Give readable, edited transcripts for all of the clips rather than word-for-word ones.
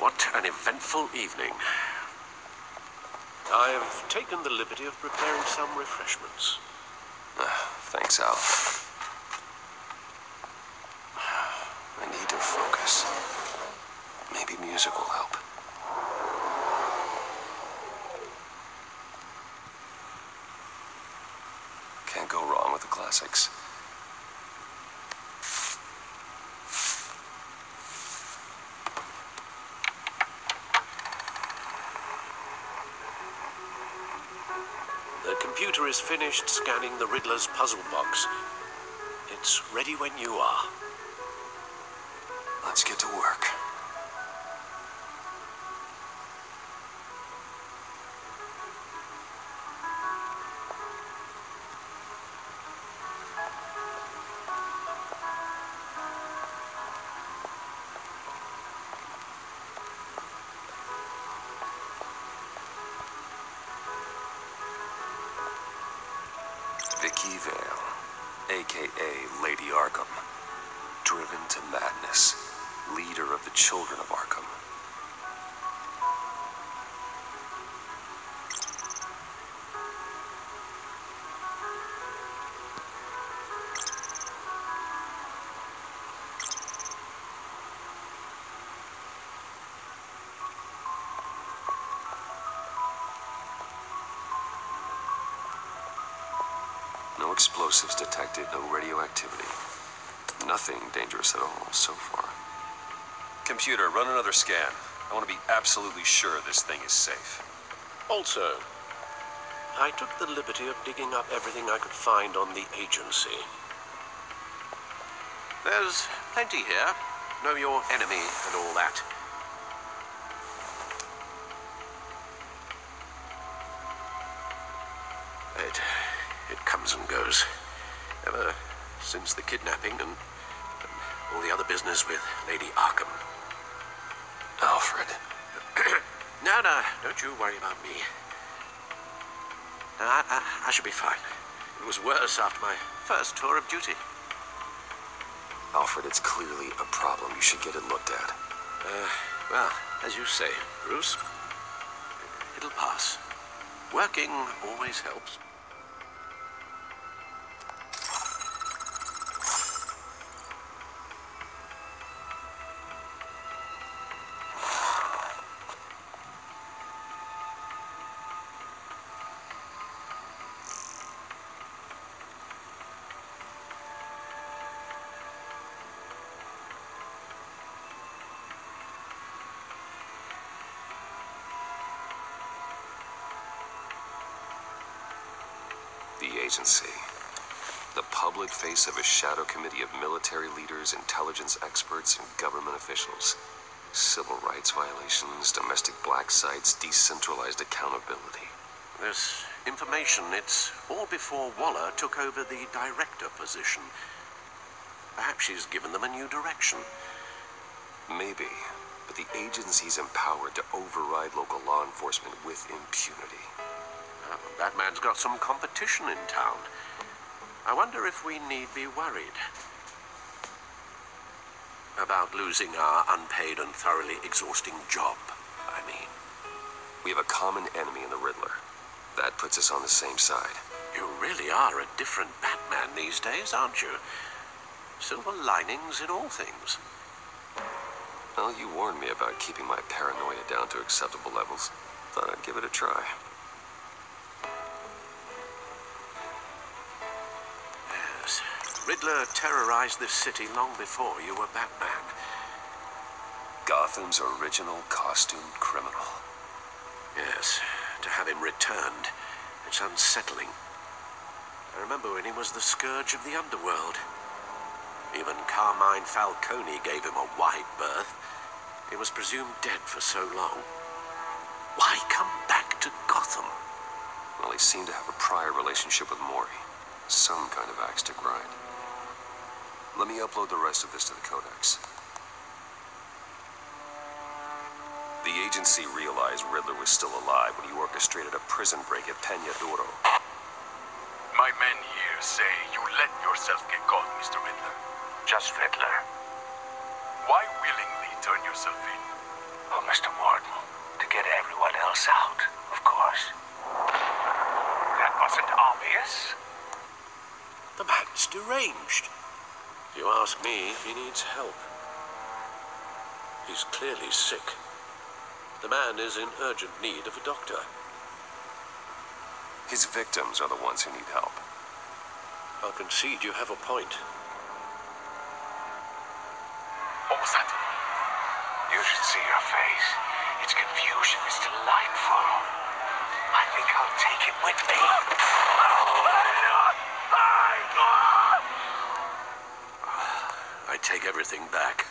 What an eventful evening. I've taken the liberty of preparing some refreshments. Thanks, Al. I need to focus. Maybe music will help. Can't go wrong with the classics. The computer is finished scanning the Riddler's puzzle box. It's ready when you are. Let's get to work. Vicky Vale, a.k.a. Lady Arkham, driven to madness, leader of the Children of Arkham. No explosives detected, no radioactivity. Nothing dangerous at all so far. Computer, run another scan. I want to be absolutely sure this thing is safe. Also, I took the liberty of digging up everything I could find on the agency. There's plenty here. Know your enemy and all that. It comes and goes. Ever since the kidnapping and all the other business with Lady Arkham. Alfred. No, don't you worry about me. I should be fine. It was worse after my first tour of duty. Alfred, it's clearly a problem. You should get it looked at. Well, as you say, Bruce, it'll pass. Working always helps. The agency. The public face of a shadow committee of military leaders, intelligence experts, and government officials. Civil rights violations, domestic black sites, decentralized accountability. This information, it's all before Waller took over the director position. Perhaps she's given them a new direction. Maybe, but the agency's empowered to override local law enforcement with impunity. That man's got some competition in town. I wonder if we need be worried about losing our unpaid and thoroughly exhausting job, I mean. We have a common enemy in the Riddler. That puts us on the same side. You really are a different Batman these days, aren't you? Silver linings in all things. Well, you warned me about keeping my paranoia down to acceptable levels. Thought I'd give it a try. Riddler terrorized this city long before you were Batman. Gotham's original costumed criminal. Yes, to have him returned, it's unsettling. I remember when he was the scourge of the underworld. Even Carmine Falcone gave him a wide berth. He was presumed dead for so long. Why come back to Gotham? Well, he seemed to have a prior relationship with Mori. Some kind of axe to grind. Let me upload the rest of this to the Codex. The agency realized Riddler was still alive when he orchestrated a prison break at Peña Duro. My men here say you let yourself get caught, Mr. Riddler. Just Riddler. Why willingly turn yourself in? Oh, Mr. Warden, to get everyone else out, of course. That wasn't obvious. The man's deranged. If you ask me, he needs help. He's clearly sick. The man is in urgent need of a doctor. His victims are the ones who need help. I'll concede you have a point. What was that? You should see your face. Its confusion is delightful. I think I'll take it with me. I take everything back.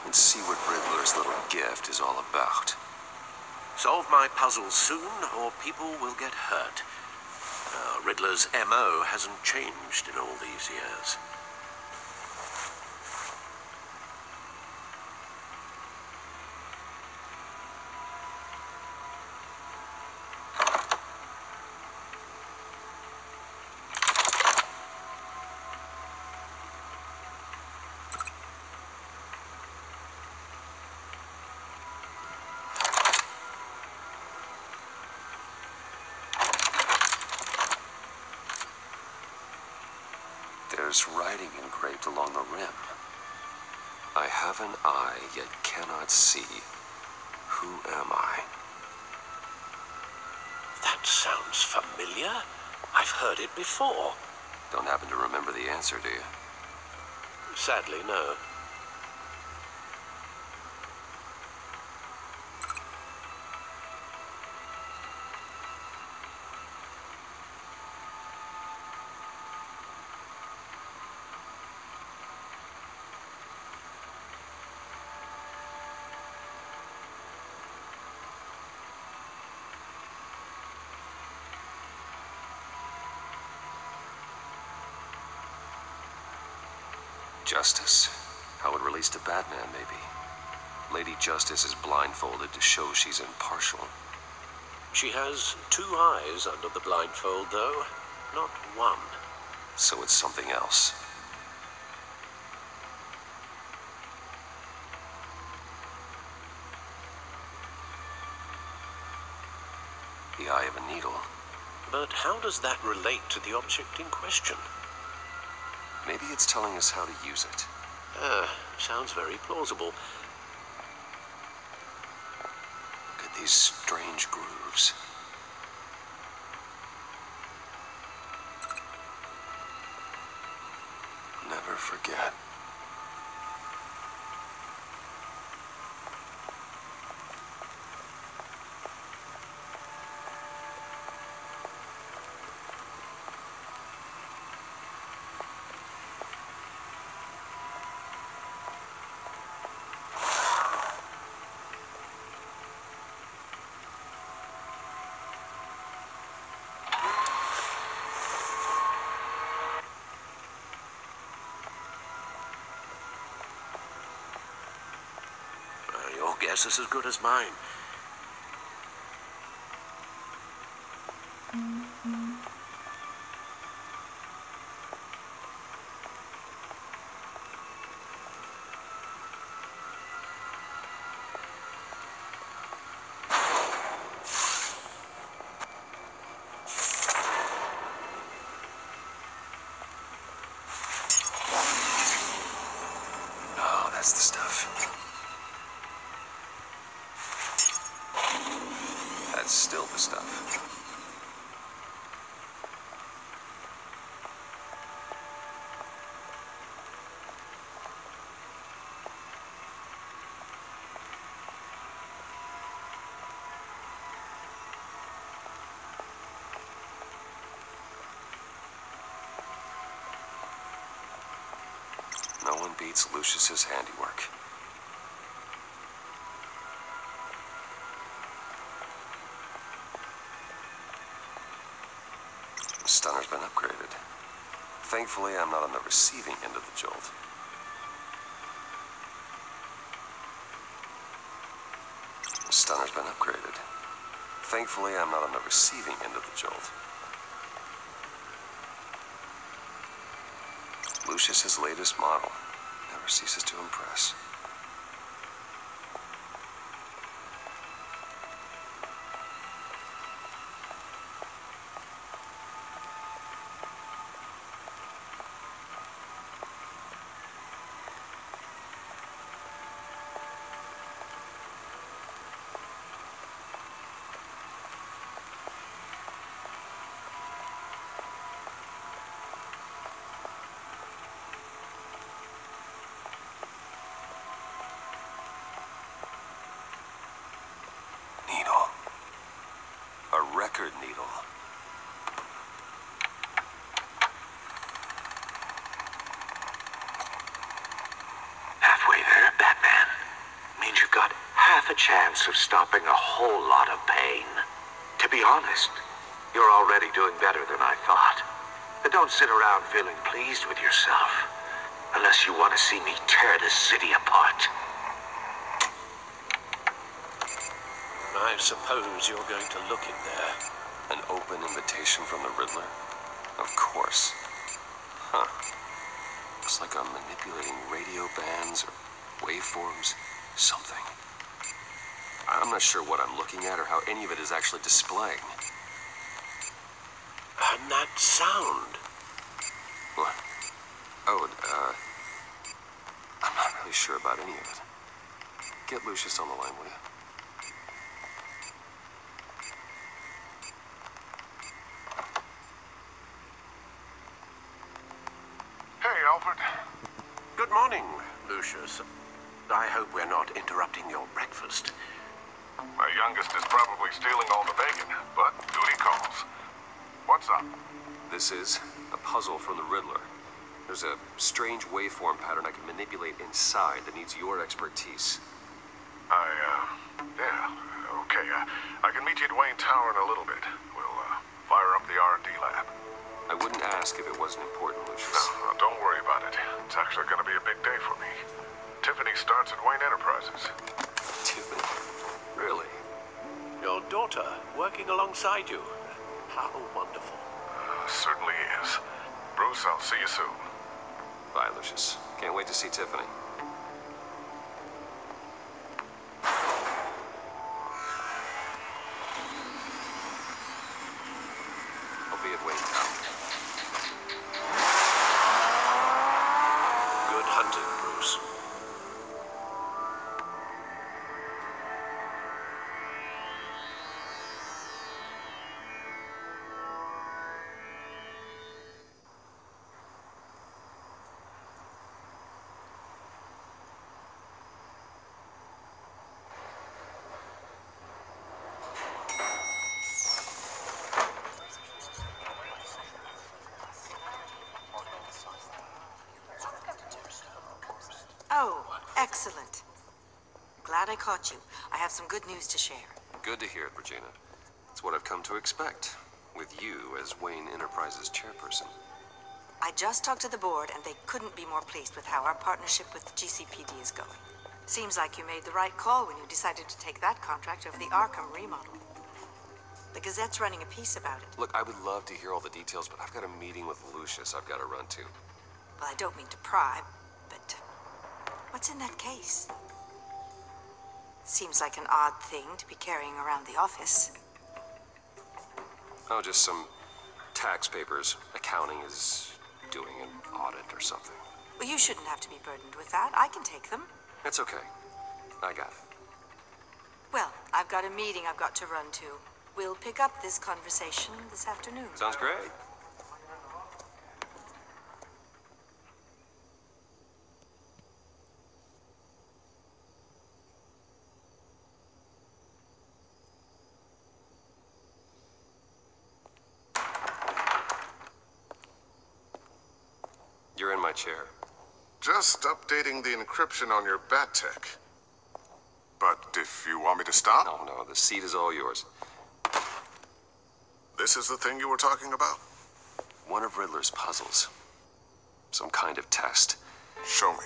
Let's see what Riddler's little gift is all about. Solve my puzzle soon, or people will get hurt. Riddler's M.O. hasn't changed in all these years. There's writing engraved along the rim. I have an eye, yet cannot see. Who am I? That sounds familiar. I've heard it before. Don't happen to remember the answer, do you? Sadly, no. Justice? How it relates to Batman, maybe. Lady Justice is blindfolded to show she's impartial. She has two eyes under the blindfold, though, not one. So it's something else. The eye of a needle. But how does that relate to the object in question? Maybe it's telling us how to use it. Sounds very plausible. Look at these strange grooves. Never forget. Your guess is as good as mine. That's the stuff. That's still the stuff. No one beats Lucius's handiwork. The stunner's been upgraded. Thankfully, I'm not on the receiving end of the jolt. The stunner's been upgraded. Thankfully, I'm not on the receiving end of the jolt. Lucius's latest model never ceases to impress. Needle. A record needle. Halfway there, Batman. Means you've got half a chance of stopping a whole lot of pain. To be honest, you're already doing better than I thought. But don't sit around feeling pleased with yourself. Unless you want to see me tear this city apart. I suppose you're going to look in there. An open invitation from the Riddler? Of course. Huh. Looks like I'm manipulating radio bands or waveforms. Something. I'm not sure what I'm looking at or how any of it is actually displaying. And that sound. What? Oh, I'm not really sure about any of it. Get Lucius on the line, will you? Hey, Alfred. Good morning, Lucius. I hope we're not interrupting your breakfast. My youngest is probably stealing all the bacon, but duty calls. What's up? This is a puzzle from the Riddler. There's a strange waveform pattern I can manipulate inside that needs your expertise. Yeah, okay. I can meet you at Wayne Tower in a little bit. We'll, fire up the R&D lab. I wouldn't ask if it wasn't important, Lucius. No, don't worry about it. It's actually gonna be a big day for me. Tiffany starts at Wayne Enterprises. Tiffany? Really? Your daughter working alongside you. How wonderful. Certainly is. Bruce, I'll see you soon. Bye, Lucius. Can't wait to see Tiffany. I'll be at Wayne Tower. Good hunting, Bruce. Oh, excellent. Glad I caught you. I have some good news to share. Good to hear it, Regina. It's what I've come to expect, with you as Wayne Enterprises chairperson. I just talked to the board, and they couldn't be more pleased with how our partnership with the GCPD is going. Seems like you made the right call when you decided to take that contract over the Arkham remodel. The Gazette's running a piece about it. Look, I would love to hear all the details, but I've got a meeting with Lucius I've got to run to. Well, I don't mean to pry, but what's in that case? Seems like an odd thing to be carrying around the office. Oh, just some tax papers. Accounting is doing an audit or something. Well, you shouldn't have to be burdened with that. I can take them. It's okay. I got it. Well, I've got a meeting I've got to run to. We'll pick up this conversation this afternoon. Sounds great. You're in my chair. Just updating the encryption on your bat tech. But if you want me to stop, No, the seat is all yours. this is the thing you were talking about? One of Riddler's puzzles. Some kind of test. Show me.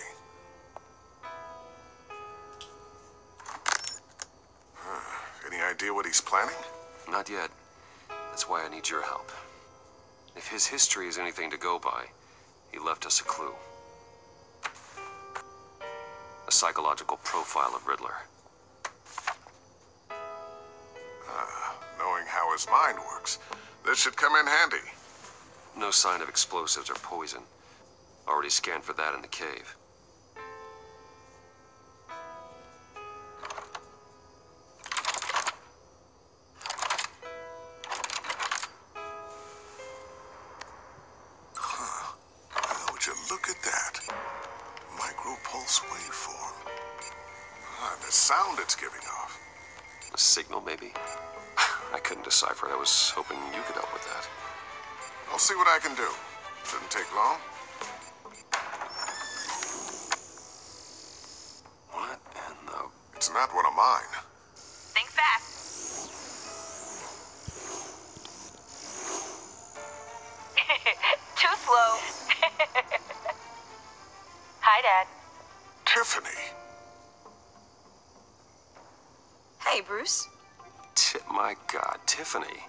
Any idea what he's planning? Not yet. That's why I need your help. If his history is anything to go by, he left us a clue. A psychological profile of Riddler. Knowing how his mind works, this should come in handy. No sign of explosives or poison. Already scanned for that in the cave. Would you look at that? Micropulse waveform. The sound it's giving off. A signal, maybe? I couldn't decipher it. I was hoping you could help with that. I'll see what I can do. Shouldn't take long. What in the... It's not one of mine. Think fast. Too slow. Hi, Dad. Tiffany. Hey, Bruce. My God, Tiffany.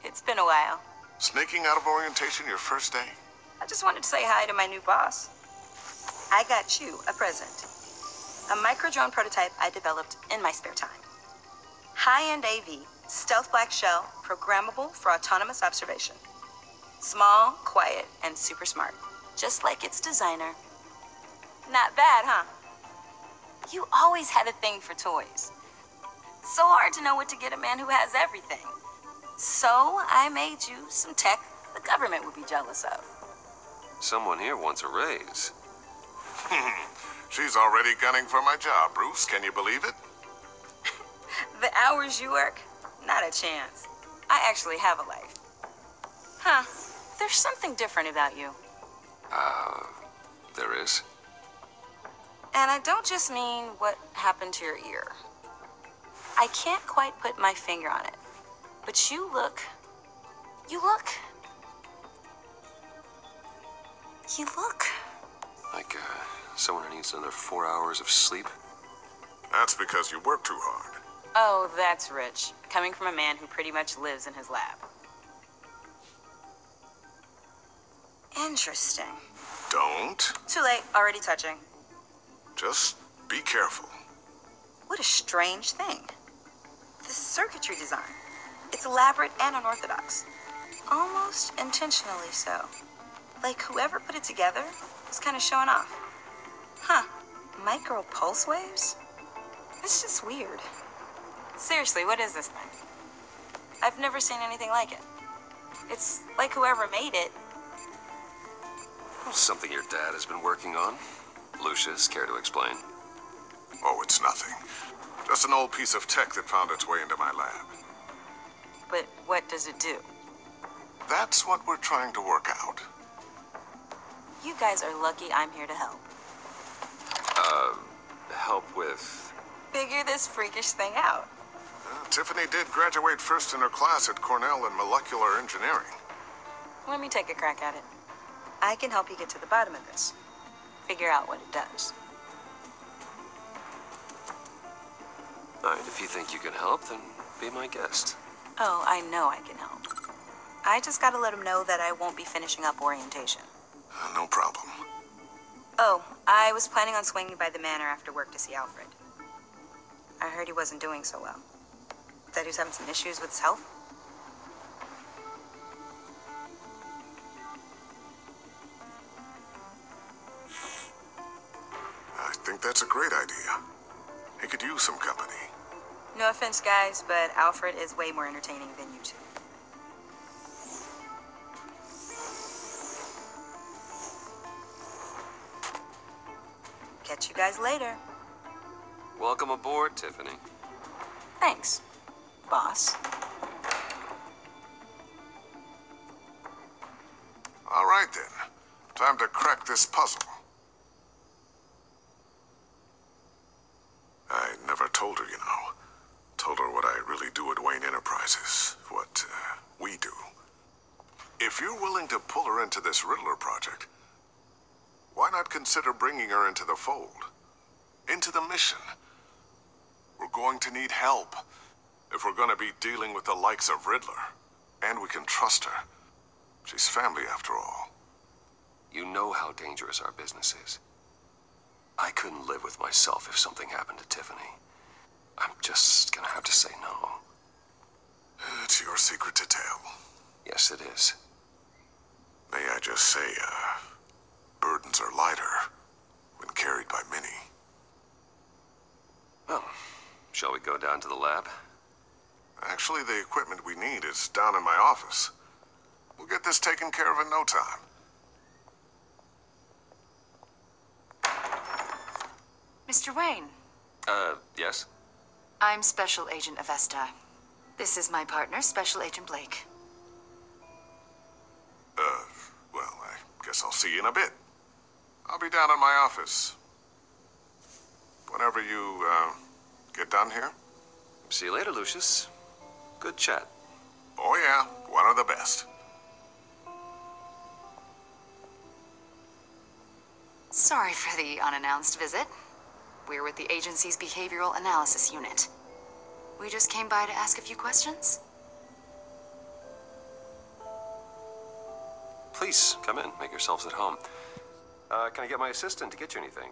It's been a while. Sneaking out of orientation your first day? I just wanted to say hi to my new boss. I got you a present. A micro-drone prototype I developed in my spare time. High-end AV, stealth black shell, programmable for autonomous observation. Small, quiet, and super smart. Just like its designer. Not bad, huh? You always had a thing for toys. So hard to know what to get a man who has everything. So I made you some tech the government would be jealous of. Someone here wants a raise. She's already gunning for my job, Bruce. Can you believe it? The hours you work, not a chance. I actually have a life. Huh, there's something different about you. There is? And I don't just mean what happened to your ear. I can't quite put my finger on it. But you look Like, someone who needs another 4 hours of sleep? That's because you work too hard. Oh, that's rich. Coming from a man who pretty much lives in his lab. Interesting. Don't. Too late, already touching. Just be careful. What a strange thing. This circuitry design. It's elaborate and unorthodox. Almost intentionally so. Like whoever put it together was kind of showing off. Huh. Micro pulse waves? It's just weird. Seriously, what is this thing? I've never seen anything like it. It's like whoever made it. Something your dad has been working on. Lucius, care to explain? Oh, it's nothing. Just an old piece of tech that found its way into my lab. But what does it do? That's what we're trying to work out. You guys are lucky I'm here to help. Help with... Figure this freakish thing out. Tiffany did graduate first in her class at Cornell in molecular engineering. Let me take a crack at it. I can help you get to the bottom of this. Figure out what it does. All right, if you think you can help, then be my guest. Oh, I know I can help. I just gotta let him know that I won't be finishing up orientation. No problem. Oh, I was planning on swinging by the manor after work to see Alfred. I heard he wasn't doing so well. Said he was having some issues with his health. that's a great idea. He could use some company. No offense, guys, but Alfred is way more entertaining than you two. Catch you guys later. Welcome aboard, Tiffany. Thanks, boss. All right, then. Time to crack this puzzle. I never told her, you know. Told her what I really do at Wayne Enterprises. What, we do. If you're willing to pull her into this Riddler project, why not consider bringing her into the fold? Into the mission? We're going to need help if we're going to be dealing with the likes of Riddler. And we can trust her. She's family after all. You know how dangerous our business is. I couldn't live with myself if something happened to Tiffany. I'm just gonna have to say no. It's your secret to tell. Yes, it is. May I just say, burdens are lighter when carried by many. Well, shall we go down to the lab? Actually, the equipment we need is down in my office. We'll get this taken care of in no time. Mr. Wayne, Yes? I'm Special Agent Avesta. This is my partner, Special Agent Blake. Well, I guess I'll see you in a bit. I'll be down in my office. Whenever you, get done here. See you later, Lucius. Good chat. Oh yeah, one of the best. Sorry for the unannounced visit. We're with the agency's Behavioral Analysis Unit. We just came by to ask a few questions. Please, come in. Make yourselves at home. Can I get my assistant to get you anything?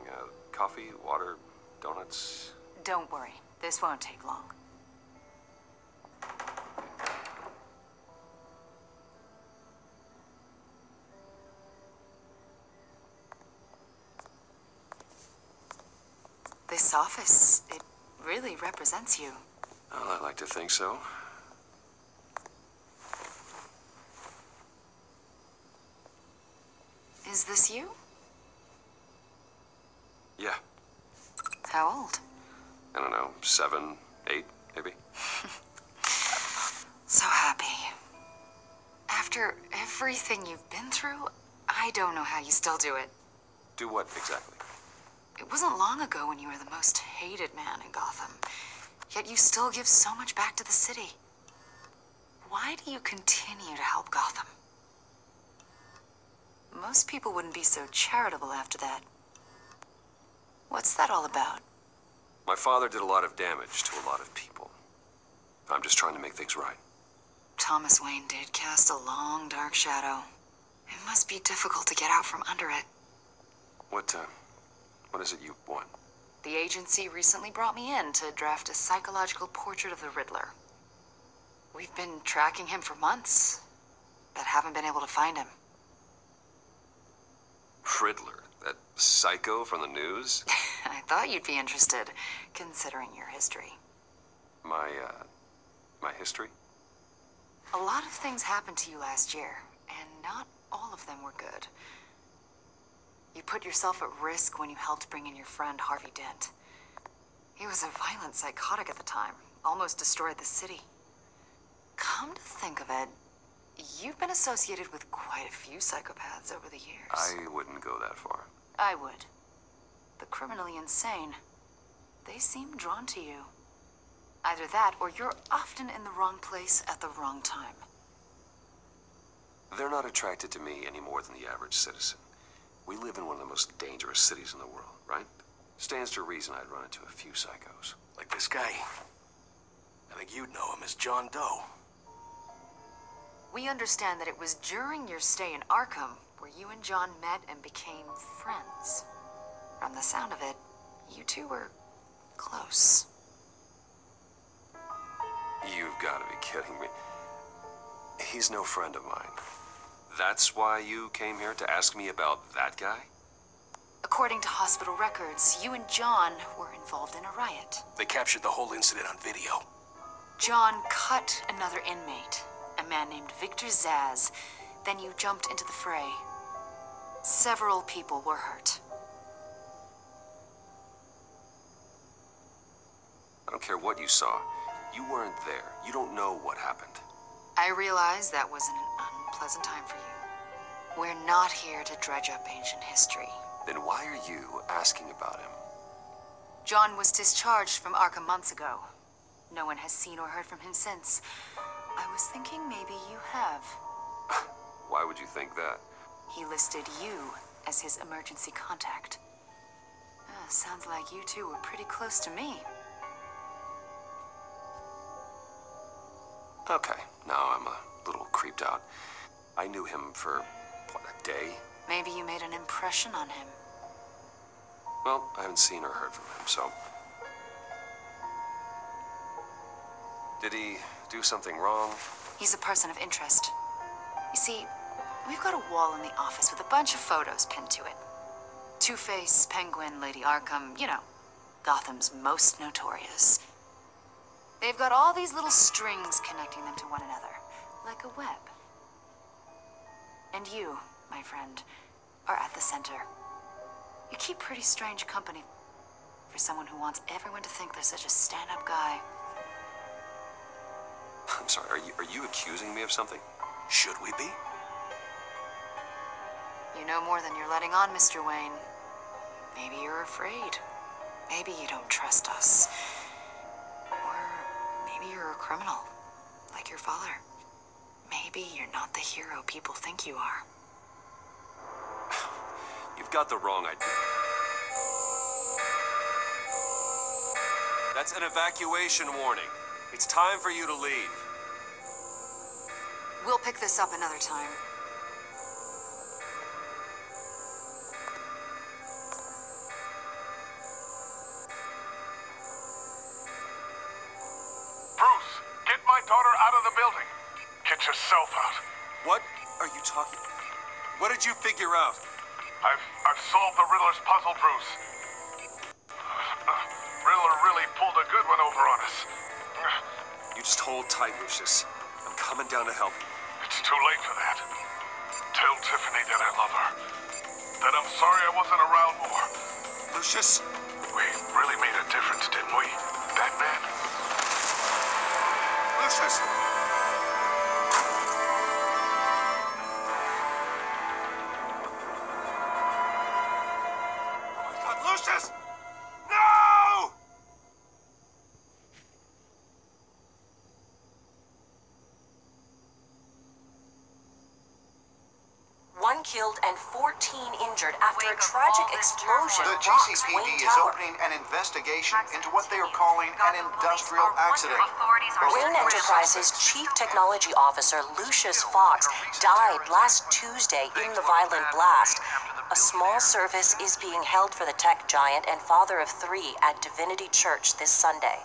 Coffee, water, donuts? Don't worry, this won't take long. This office, it really represents you. Well, I like to think so. Is this you? Yeah. How old? I don't know, 7, 8, maybe? So happy. After everything you've been through, I don't know how you still do it. Do what exactly? It wasn't long ago when you were the most hated man in Gotham. Yet you still give so much back to the city. Why do you continue to help Gotham? Most people wouldn't be so charitable after that. What's that all about? My father did a lot of damage to a lot of people. I'm just trying to make things right. Thomas Wayne did cast a long, dark shadow. It must be difficult to get out from under it. What is it you want? The agency recently brought me in to draft a psychological portrait of the Riddler. We've been tracking him for months, but haven't been able to find him. Riddler? That psycho from the news? I thought you'd be interested, considering your history. My history? A lot of things happened to you last year, and not all of them were good. You put yourself at risk when you helped bring in your friend Harvey Dent. He was a violent psychotic at the time, almost destroyed the city. Come to think of it, you've been associated with quite a few psychopaths over the years. I wouldn't go that far. I would. The criminally insane, they seem drawn to you. Either that, or you're often in the wrong place at the wrong time. They're not attracted to me any more than the average citizen. We live in one of the most dangerous cities in the world, right? Stands to reason I'd run into a few psychos. Like this guy. I think you'd know him as John Doe. We understand that it was during your stay in Arkham where you and John met and became friends. From the sound of it, you two were close. You've got to be kidding me. He's no friend of mine. That's why you came here to ask me about that guy? According to hospital records, you and John were involved in a riot. They captured the whole incident on video. John cut another inmate, a man named Victor Zaz. Then you jumped into the fray. Several people were hurt. I don't care what you saw. You weren't there. You don't know what happened. I realize that was an unpleasant time for you. We're not here to dredge up ancient history. Then why are you asking about him? John was discharged from Arkham months ago. No one has seen or heard from him since. I was thinking maybe you have. Why would you think that? He listed you as his emergency contact. Sounds like you two were pretty close to me. Okay, now I'm a little creeped out. I knew him for, what, a day? Maybe you made an impression on him. Well, I haven't seen or heard from him, so... Did he do something wrong? He's a person of interest. You see, we've got a wall in the office with a bunch of photos pinned to it. Two-Face, Penguin, Lady Arkham, you know, Gotham's most notorious. They've got all these little strings connecting them to one another, like a web. And you, my friend, are at the center. You keep pretty strange company for someone who wants everyone to think they're such a stand-up guy. I'm sorry, are you accusing me of something? Should we be? You know more than you're letting on, Mr. Wayne. Maybe you're afraid. Maybe you don't trust us. Or maybe you're a criminal, like your father. Maybe you're not the hero people think you are. You've got the wrong idea. That's an evacuation warning. It's time for you to leave. We'll pick this up another time. Bruce, get my daughter out of the building. Get yourself out. What are you talking? What did you figure out? I've solved the Riddler's puzzle, Bruce. Riddler really pulled a good one over on us. You just hold tight, Lucius. I'm coming down to help you. It's too late for that. Tell Tiffany that I love her. That I'm sorry I wasn't around more. Lucius! We really made a difference, didn't we, Batman? Lucius! Oh my God, Lucius! No! One killed and 14 injured after a tragic explosion The rocks GCPD Wayne is Tower. opening an investigation into what they are calling an industrial accident. Wayne Enterprises Chief Technology Officer Lucius Fox died last Tuesday in the violent blast. A small service is being held for the tech giant and father of 3 at Divinity Church this Sunday.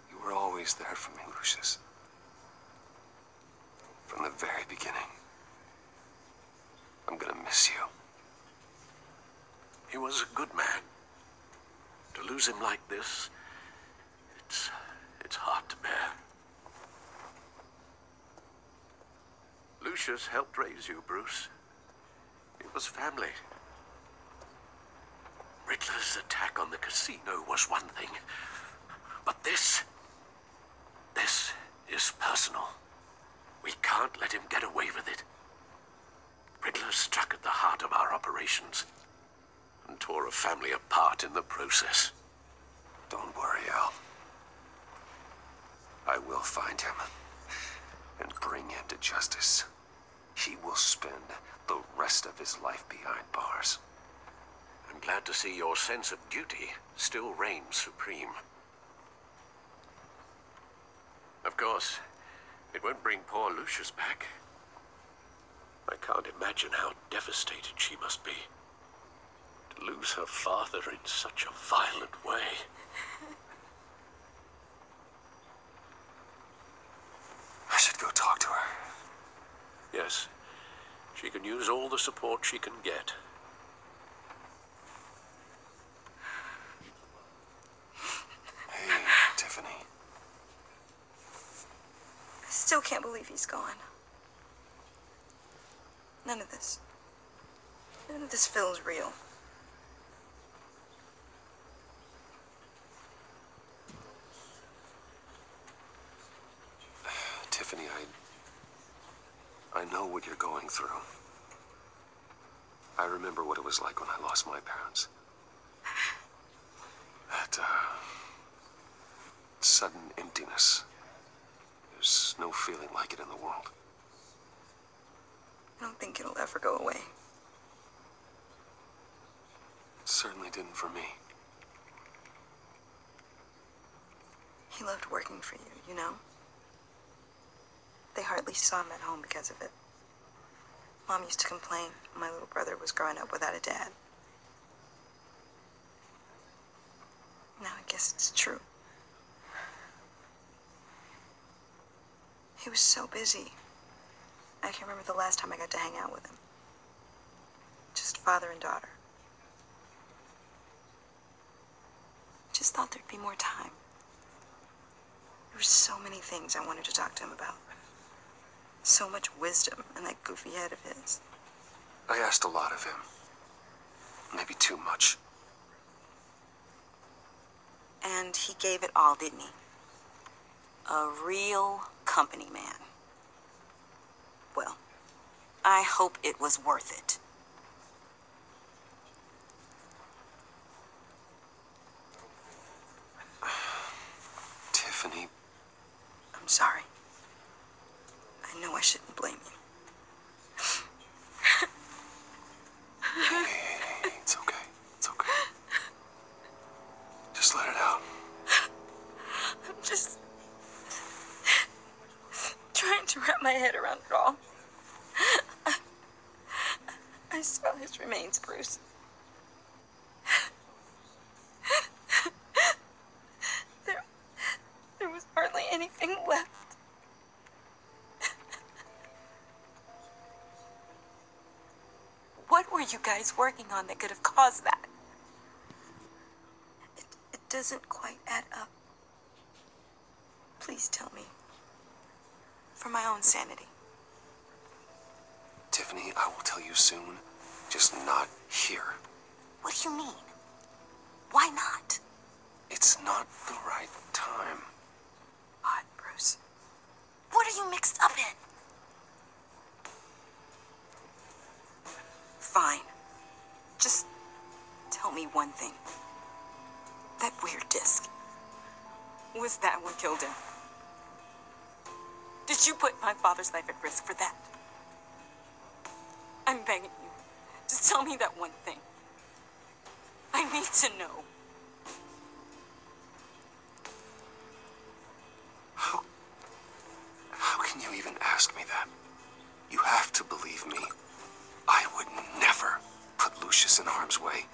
You were always there for me, Lucius. From the very beginning. I'm gonna miss you. He was a good man. To lose him like this, it's hard to bear. Lucius helped raise you, Bruce. It was family. Riddler's attack on the casino was one thing, but this is personal. We can't let him get away with it. Riddler struck at the heart of our operations and tore a family apart in the process. Don't worry, Al. I will find him and bring him to justice. He will spend the rest of his life behind bars. I'm glad to see your sense of duty still reigns supreme. Of course, it won't bring poor Lucius back. I can't imagine how devastated she must be. To lose her father in such a violent way. I should go talk to her. Yes, she can use all the support she can get. Hey, Tiffany. I still can't believe he's gone. None of this feels real. Tiffany, I know what you're going through. I remember what it was like when I lost my parents. That, sudden emptiness. There's no feeling like it in the world. I don't think it'll ever go away. It certainly didn't for me. He loved working for you, you know? They hardly saw him at home because of it. Mom used to complain my little brother was growing up without a dad. Now I guess it's true. He was so busy. I can't remember the last time I got to hang out with him. Just father and daughter. Just thought there'd be more time. There were so many things I wanted to talk to him about. So much wisdom in that goofy head of his. I asked a lot of him. Maybe too much. And he gave it all, didn't he? A real company man. Well, I hope it was worth it. Tiffany. I'm sorry. I know I shouldn't blame you. Hey, it's okay. It's okay. Just let it out. I'm just trying to wrap my head around it all. I saw his remains, Bruce. There was hardly anything left. What were you guys working on that could have caused that? It doesn't quite add up. Please tell me. For my own sanity. Tiffany, I will tell you soon. Just not here. What do you mean? Why not? It's not the right time. What, Bruce? What are you mixed up in? Fine. Just tell me one thing. That weird disc. Was that what killed him? Did you put my father's life at risk for that? I'm begging you. Just tell me that one thing. I need to know. How can you even ask me that? You have to believe me. I would never put Lucius in harm's way.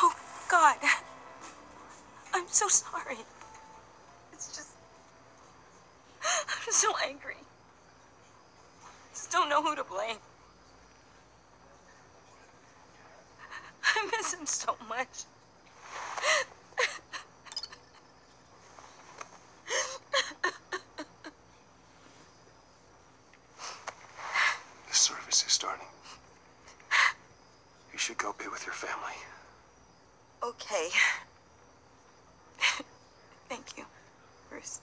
Oh, God. I'm so sorry. It's just... I'm so angry. Just don't know who to blame. I miss him so much. The service is starting. You should go be with your family. Okay. Thank you, Bruce.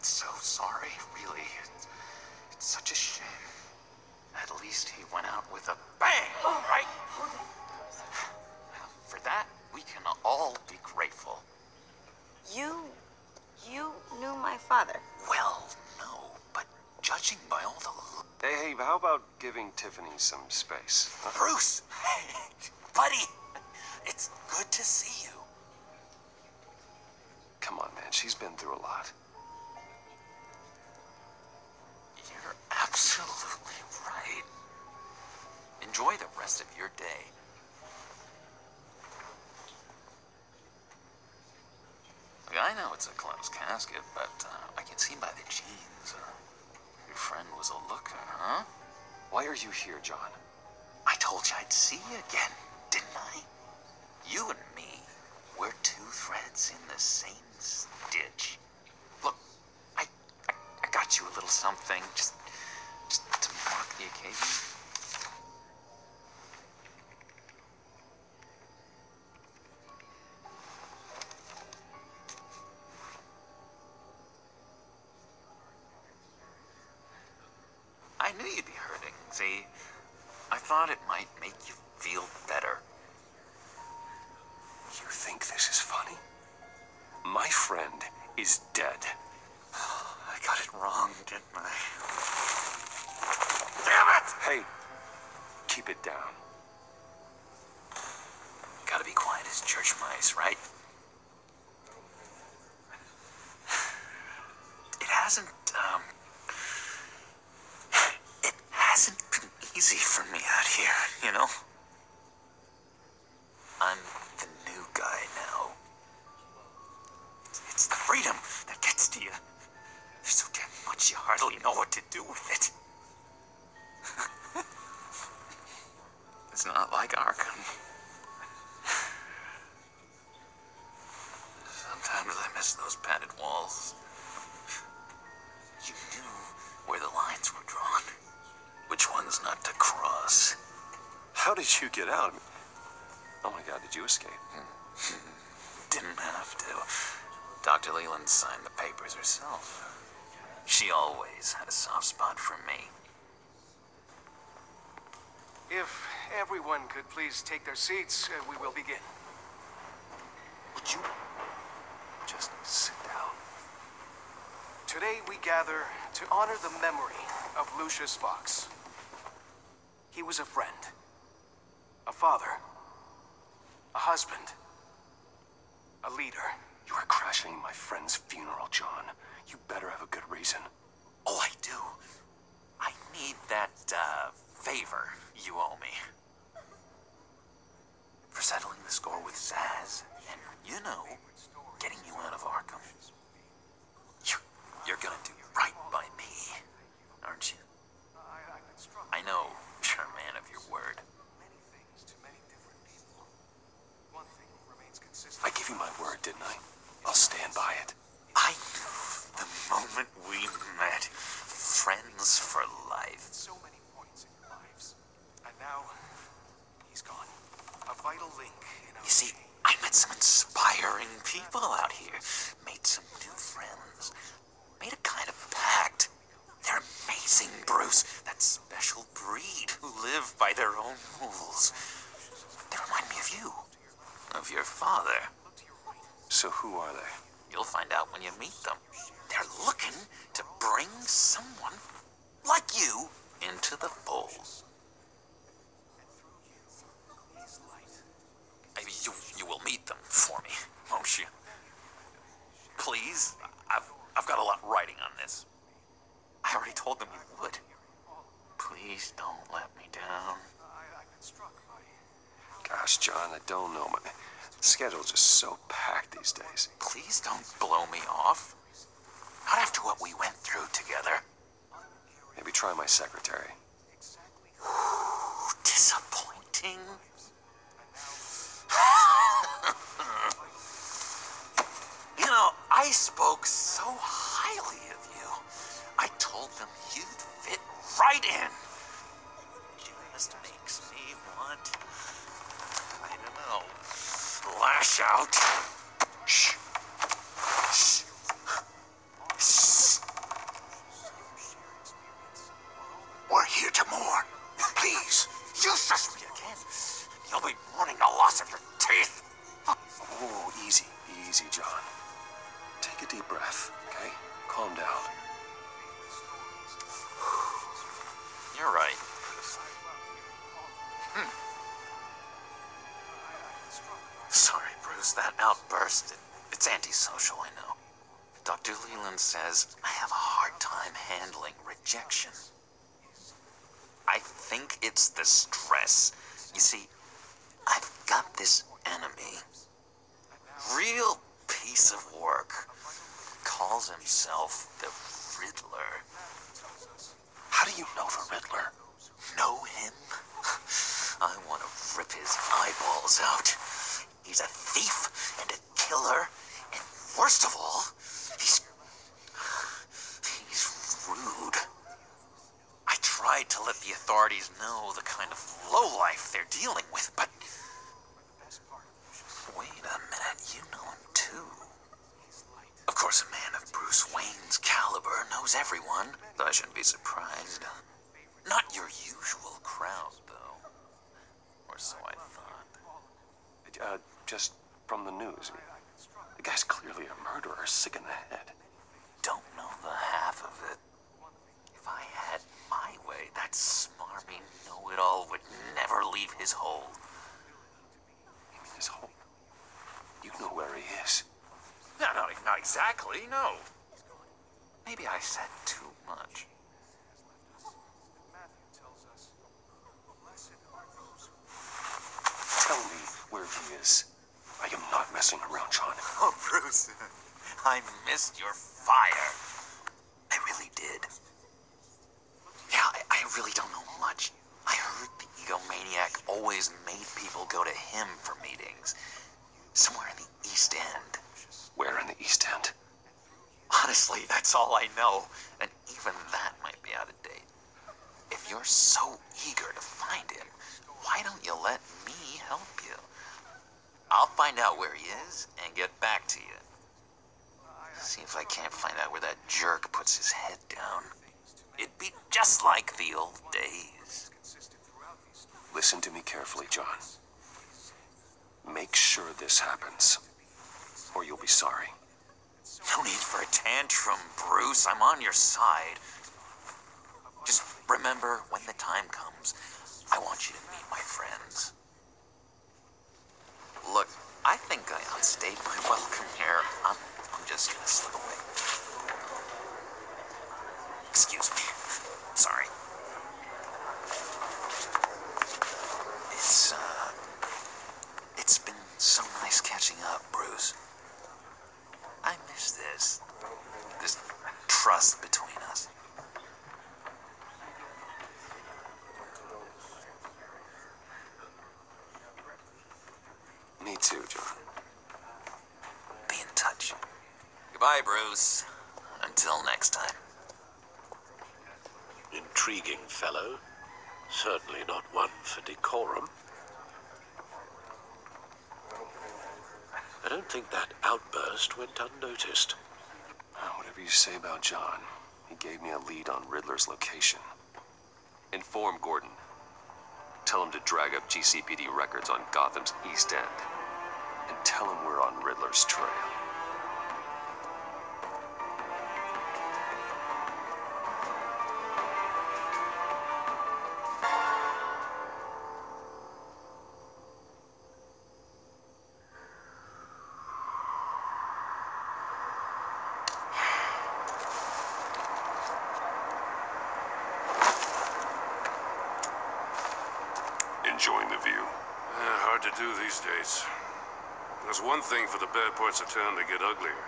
So sorry, really. It's such a shame. At least he went out with a bang, right? For that, we can all be grateful. You giving Tiffany some space. Huh? Bruce! Buddy! It's good to see you. Come on, man. She's been through a lot. You're absolutely right. Enjoy the rest of your day. Look, I know it's a closed casket, but I can see by the jeans. Your friend was a looker, huh? Why are you here, John? I told you I'd see you again, didn't I? You and me, we're two threads in the same stitch. Look, I got you a little something, just to mark the occasion. I knew you'd be hurting, see? I thought it might make you feel better. You think this is funny? My friend is dead. I got it wrong, didn't I? Damn it! Hey, keep it down. Gotta be quiet as church mice, right? It hasn't been easy for me out here, you know? I'm the new guy now. It's the freedom that gets to you. There's so damn much you hardly know what to do with it. It's not like Arkham. Sometimes I miss those padded walls. You knew where the lines were drawn. Which ones not to cross. How did you get out? Oh my God, did you escape? Didn't have to. Dr. Leland signed the papers herself. She always had a soft spot for me. If everyone could please take their seats, we will begin. Would you just sit down? Today we gather to honor the memory of Lucius Fox. He was a friend, a father, a husband, a leader. You are crashing my friend's funeral, John. You better have a good reason. Oh, I do. I need that, favor you owe me. For settling the score with Zaz, and, you know, getting you out of Arkham. You're gonna do right by me, aren't you? I know you're a man of your word. I gave you my word, didn't I? I'll stand by it. I knew the moment we met. Friends for life. So many points in your lives. And now, he's gone. A vital link in our You see, I met some inspiring people out here. Made some new friends. Made a kind of pact. They're amazing, Bruce. That special breed who live by their own rules. They remind me of you. Of your father. So who are they? You'll find out when you meet them. They're looking to bring someone like you into the fold. Maybe you will meet them for me, won't you? Please? I've got a lot writing on this. I already told them you would. Please don't let me down. Gosh, John, I don't know. My schedule's just so packed these days. Please don't blow me off. Not after what we went through together. Maybe try my secretary. Disappointing. You know, I spoke so highly of you. I told them you'd fit right in. Just makes me want, I don't know, lash out. Shh. Shh. Shh. We're here to mourn. Please, you shush me again. You'll be mourning the loss of your teeth. Oh, easy, easy, John. Take a deep breath, okay? Calm down. You're right. Sorry, Bruce, that outburst, it's antisocial, I know. Dr. Leland says I have a hard time handling rejection. I think it's the stress. You see, I've got this enemy. Real piece of work. Calls himself the Riddler. How do you know the Riddler? Know him? I want to rip his eyeballs out. He's a thief and a killer, and worst of all, he's rude. I tried to let the authorities know the kind of lowlife they're dealing with, but... Wait a minute, you know him too. Of course, a man of Bruce Wayne's caliber knows everyone, though I shouldn't be surprised. Not your usual crowd, though. Or so I thought. Just from the news. The guy's clearly a murderer, sick in the head. Don't know the half of it. If I had my way, that smarmy know-it-all would never leave his hole. You mean his hole? You know where he is. No, not exactly, no. Maybe I said too much. Tell me where he is. I am not messing around, John. Oh, Bruce, I missed your fire. I really did. Yeah, I really don't know much. I heard the egomaniac always made people go to him for meetings. Somewhere in the East End. Where in the East End? Honestly, that's all I know. And even that might be out of date. If you're so eager to find him, why don't you let me help you? I'll find out where he is and get back to you. See if I can't find out where that jerk puts his head down. It'd be just like the old days. Listen to me carefully, John. Make sure this happens, or you'll be sorry. No need for a tantrum, Bruce. I'm on your side. Just remember, when the time comes, I want you to meet my friends. Look, I think I outstayed my welcome here. I'm just gonna slip away. Excuse me. Sorry. It's been so nice catching up, Bruce. I miss this trust between us. Me too, John. Be in touch. Goodbye, Bruce. Until next time. Intriguing fellow. Certainly not one for decorum. I don't think that outburst went unnoticed. Whatever you say about John, he gave me a lead on Riddler's location. Inform Gordon. Tell him to drag up GCPD records on Gotham's East End. And tell him we're on Riddler's trail. Enjoying the view. Hard to do these days. There's one thing for the bad parts of town to get uglier,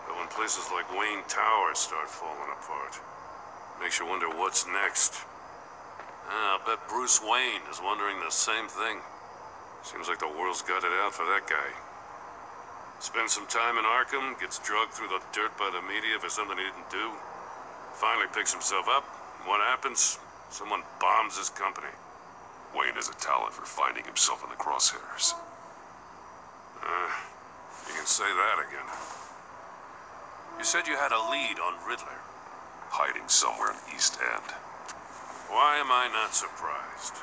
but when places like Wayne Tower start falling apart, makes you wonder what's next. I'll bet Bruce Wayne is wondering the same thing. Seems like the world's got it out for that guy. Spends some time in Arkham, gets drugged through the dirt by the media for something he didn't do. Finally picks himself up, and what happens? Someone bombs his company. Wayne has a talent for finding himself in the crosshairs. You can say that again. You said you had a lead on Riddler. Hiding somewhere in East End. Why am I not surprised?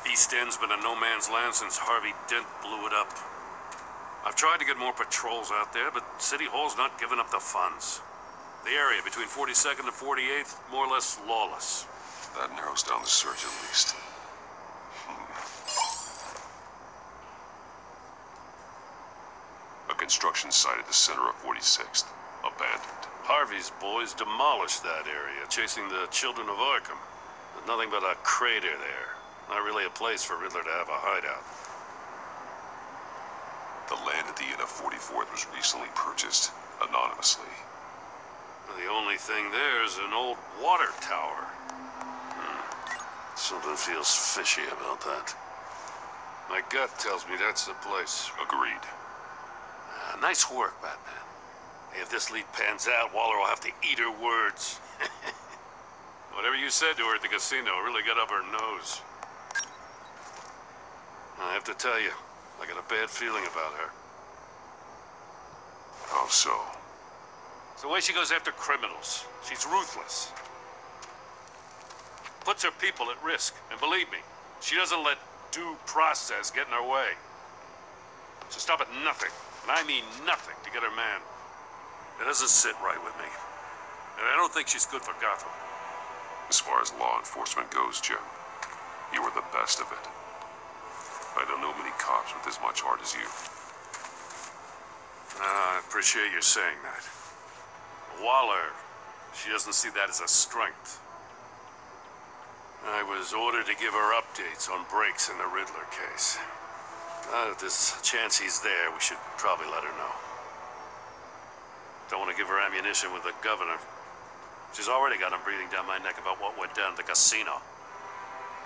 East End's been a no man's land since Harvey Dent blew it up. I've tried to get more patrols out there, but City Hall's not giving up the funds. The area between 42nd and 48th, more or less lawless. That narrows down the search at least. construction site at the center of 46th. Abandoned. Harvey's boys demolished that area, chasing the children of Arkham. There's nothing but a crater there. Not really a place for Riddler to have a hideout. The land at the end of 44th was recently purchased anonymously. The only thing there is an old water tower. Something feels fishy about that. My gut tells me that's the place. Agreed. Nice work, Batman. If this lead pans out, Waller will have to eat her words. Whatever you said to her at the casino really got up her nose. I have to tell you, I got a bad feeling about her. How so? It's the way she goes after criminals. She's ruthless. Puts her people at risk. And believe me, she doesn't let due process get in her way. She'll stop at nothing, and I mean nothing, to get her man. It doesn't sit right with me. And I don't think she's good for Gotham. As far as law enforcement goes, Jim, you are the best of it. I don't know many cops with as much heart as you. I appreciate you saying that. Waller, she doesn't see that as a strength. I was ordered to give her updates on breaks in the Riddler case. If there's a chance he's there, we should probably let her know. Don't want to give her ammunition with the governor. She's already got him breathing down my neck about what went down at the casino.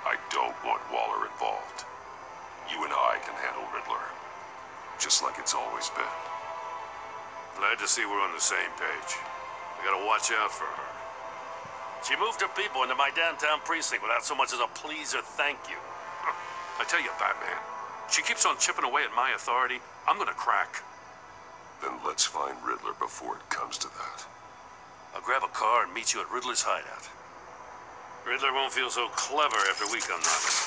I don't want Waller involved. You and I can handle Riddler, just like it's always been. Glad to see we're on the same page. I gotta watch out for her. She moved her people into my downtown precinct without so much as a please or thank you. I tell you, Batman, she keeps on chipping away at my authority. I'm gonna crack. Then let's find Riddler before it comes to that. I'll grab a car and meet you at Riddler's hideout. Riddler won't feel so clever after we come knocking.